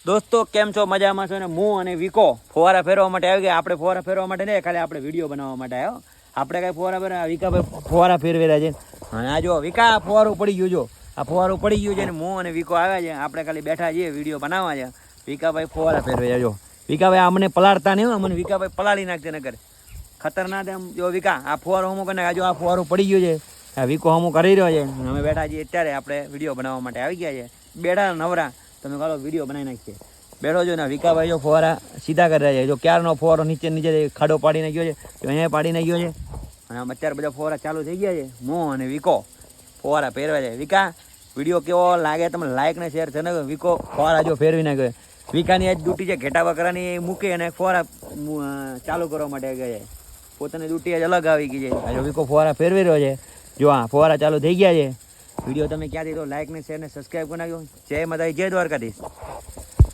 દોસ્તો કેમ છો? મજામાં છો ને? હું અને વિકો ફુવારા ફેરવા માટે આવી ગયા. આપણે ફુવારા ફેરવા માટે નહીં, ખાલી આપણે વિડીયો બનાવવા માટે આવ્યો. આપણે કઈ ફુવારા ફેરવા, વિકાભાઈ ફુવારા ફેરવેલા છે. અને આ જો વિકા ફુવારું પડી ગયું, જો આ ફુવારું પડી ગયું છે ને હું અને વિકો આવ્યા છે. આપણે ખાલી બેઠા છીએ, વિડીયો બનાવવા છે. વિકાભાઈ ફુવારા ફેરવે જો. વિકાભાઈ અમને પલાળતા નહીં, અમને વિકાભાઈ પલાળી નાખશે નગર ખતરનાક એમ. જો વિકા આ ફુવારો હમું કરીને જો આ ફુવારું પડી ગયું છે. આ વિકો હમું કરી રહ્યો છે. અમે બેઠા છીએ અત્યારે, આપણે વિડીયો બનાવવા માટે આવી ગયા છે. બેઠા નવરા તમે કાલો વિડીયો બનાવી નાખીએ. બેઠો જો ને વિકાભાઈ જો ફુવારા સીધા કરી રહ્યા છે. જો ક્યારનો ફુવારો નીચે ખાડો પાડીને ગયો છે, તો અહીંયા પાડીને ગયો છે. અને આમ અત્યારે બધા ફુવારા ચાલુ થઈ ગયા છે. હું અને વિકો ફુવારા ફેરવા છે. વિકા વિડીયો કેવો લાગે તમે લાઈક ને શેર છે ને. વિકો ફુવારા જો ફેરવી નાખ્યો. વિકાની આજ ડ્યુટી છે ઘેટાવા કરવાની, એ મૂકી અને ફુવારા ચાલુ કરવા માટે ગયા છે. પોતાની ડ્યુટી આજ અલગ આવી ગઈ છે. જો વિકો ફુવારા ફેરવી રહ્યો છે. જો આ ફુવારા ચાલુ થઈ ગયા છે. વિડીયો તમે ક્યાંથી તો લાઈક ને શેર ને સબસ્ક્રાઈબ કરી નાખ્યો. જય માતાજી, જય દ્વારકાધીશ.